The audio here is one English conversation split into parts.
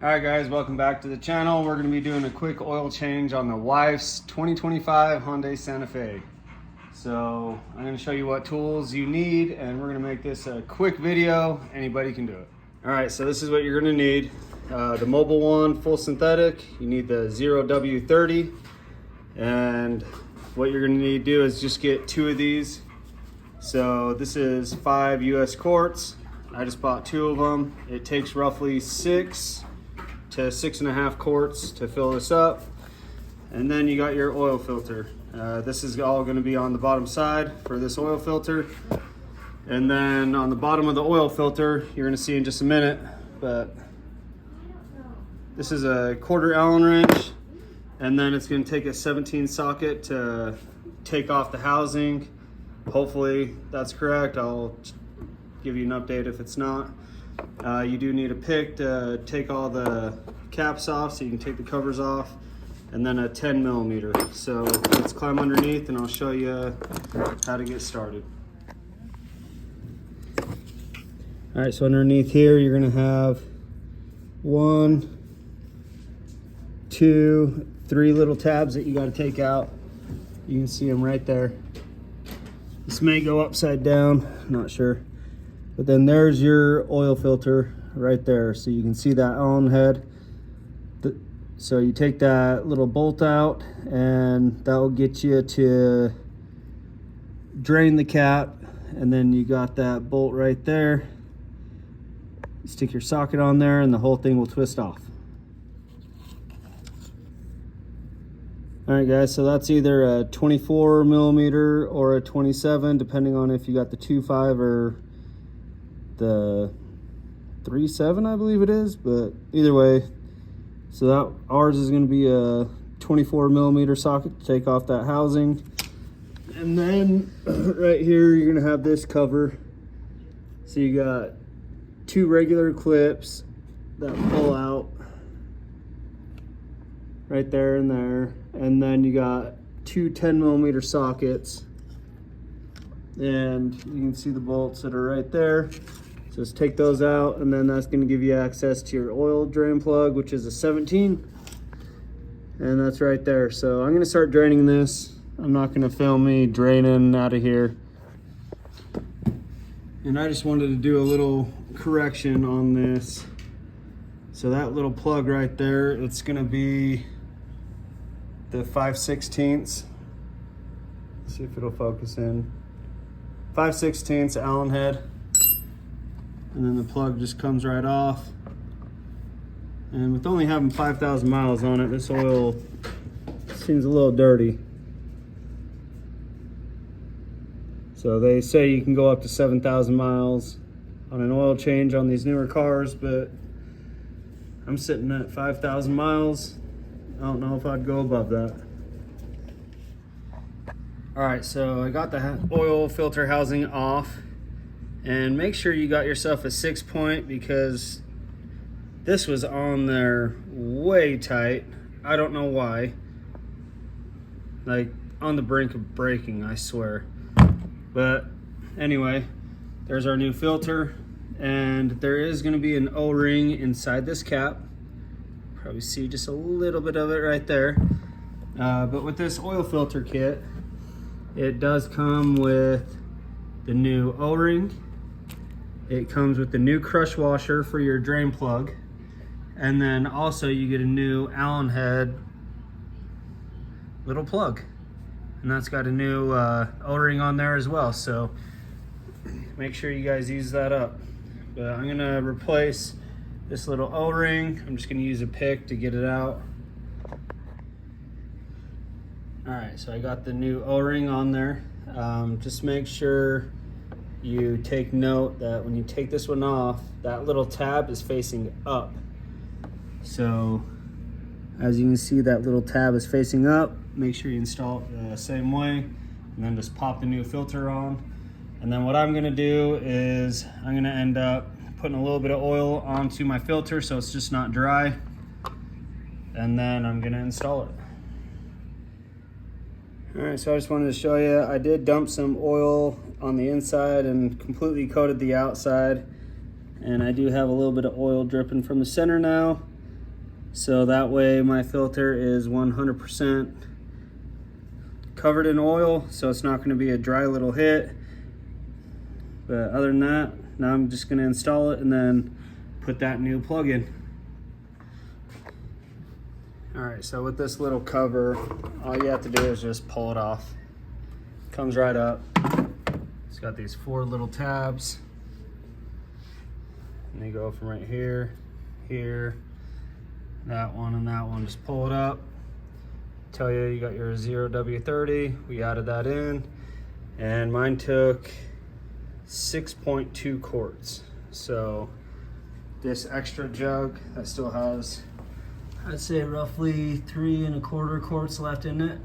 All right guys, welcome back to the channel. We're going to be doing a quick oil change on the wife's 2025 Hyundai Santa Fe. So I'm going to show you what tools you need, and we're going to make this a quick video. Anybody can do it. All right, so this is what you're going to need. The Mobile One full synthetic. You need the 0W30, and what you're going to need to do is just get 2 of these. So this is 5 US quarts. I just bought 2 of them. It takes roughly 6 to 6.5 quarts to fill this up. And then you got your oil filter. This is all going to be on the bottom side for this oil filter. And then on the bottom of the oil filter, you're going to see in just a minute, but this is a 1/4 Allen wrench, and then it's going to take a 17 socket to take off the housing. Hopefully that's correct. I'll give you an update if it's not. You do need a pick to take all the caps off so you can take the covers off, and then a 10mm. So let's climb underneath and I'll show you how to get started. All right, so underneath here you're gonna have 1, 2, 3 little tabs that you got to take out. You can see them right there. This may go upside down, not sure. But then there's your oil filter right there. So you can see that Allen head. So you take that little bolt out, and that will get you to drain the cap. And then you got that bolt right there. You stick your socket on there and the whole thing will twist off. All right guys, so that's either a 24mm or a 27, depending on if you got the 2.5 or the 3.7, I believe it is, but either way. So that ours is going to be a 24mm socket to take off that housing. And then right here you're going to have this cover. So you got 2 regular clips that pull out right there and there, and then you got 2 10mm sockets, and you can see the bolts that are right there. Just take those out, and then that's going to give you access to your oil drain plug, which is a 17, and that's right there. So I'm going to start draining this. I'm not going to film me draining out of here, and I just wanted to do a little correction on this. So that little plug right there, it's going to be the 5/16. See if it'll focus in. 5/16 Allen head. And then the plug just comes right off. And with only having 5,000 miles on it, this oil seems a little dirty. So they say you can go up to 7,000 miles on an oil change on these newer cars, but I'm sitting at 5,000 miles. I don't know if I'd go above that. All right, so I got the oil filter housing off. And make sure you got yourself a 6-point, because this was on there way tight. I don't know why. Like on the brink of breaking, I swear. But anyway, there's our new filter, and there is going to be an O-ring inside this cap. Probably see just a little bit of it right there. But with this oil filter kit, it does come with the new O-ring. It comes with the new crush washer for your drain plug, and then also you get a new Allen head little plug, and that's got a new O-ring on there as well. So make sure you guys use that up. But I'm gonna replace this little O-ring. I'm just gonna use a pick to get it out. All right, so I got the new O-ring on there. Just make sure you take note that when you take this one off, that little tab is facing up. So as you can see, that little tab is facing up. Make sure you install it the same way, and then just pop the new filter on. And then what I'm gonna do is I'm gonna end up putting a little bit of oil onto my filter so it's just not dry, and then I'm gonna install it. All right, so I just wanted to show you, I did dump some oil on the inside and completely coated the outside. And I do have a little bit of oil dripping from the center now. So that way my filter is 100% covered in oil, so it's not going to be a dry little hit. But other than that, now I'm just going to install it and then put that new plug in. Alright, so with this little cover, all you have to do is just pull it off. Comes right up. It's got these 4 little tabs. And they go from right here, here, that one, and that one. Just pull it up. Tell you you got your 0W30. We added that in. And mine took 6.2 quarts. So this extra jug that still has, I'd say roughly 3 1/4 quarts left in it.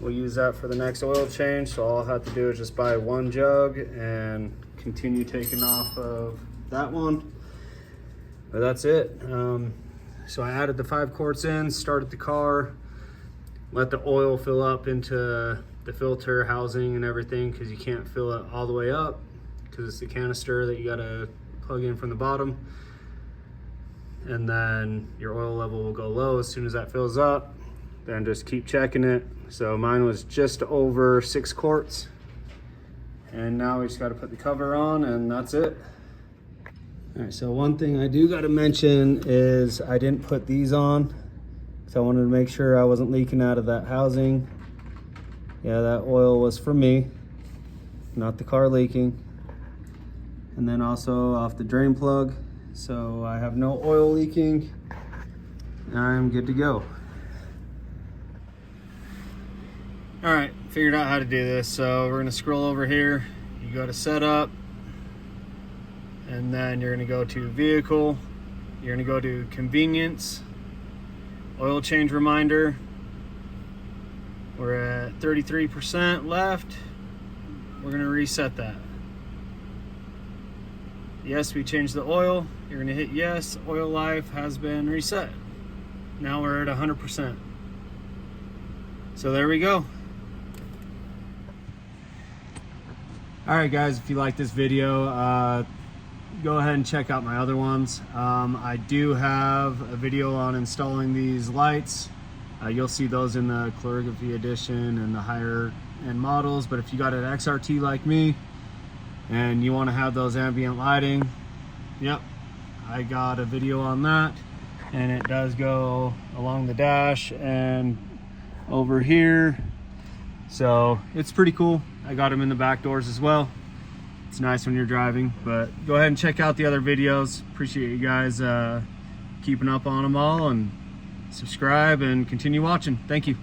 We'll use that for the next oil change. So all I have to do is just buy 1 jug and continue taking off of that one. But that's it. So I added the 5 quarts in, started the car, let the oil fill up into the filter housing and everything, because you can't fill it all the way up because it's the canister that you gotta plug in from the bottom. And then your oil level will go low as soon as that fills up. Then just keep checking it. So mine was just over 6 quarts. And now we just got to put the cover on, and that's it. All right, so one thing I do got to mention is I didn't put these on because I wanted to make sure I wasn't leaking out of that housing. Yeah, that oil was for me, not the car leaking. And then also off the drain plug. So I have no oil leaking. I'm good to go. All right, figured out how to do this. So we're gonna scroll over here. You go to setup, and then you're gonna go to vehicle. You're gonna go to convenience, oil change reminder. We're at 33% left. We're gonna reset that. Yes, we changed the oil. You're gonna hit yes, oil life has been reset. Now we're at 100%. So there we go. All right, guys, if you like this video, go ahead and check out my other ones. I do have a video on installing these lights. You'll see those in the calligraphy edition and the higher end models. But if you got an XRT like me and you want to have those ambient lighting, yep, I got a video on that. And it does go along the dash and over here. So it's pretty cool. I got them in the back doors as well. It's nice when you're driving, but go ahead and check out the other videos. Appreciate you guys keeping up on them all, and subscribe and continue watching. Thank you.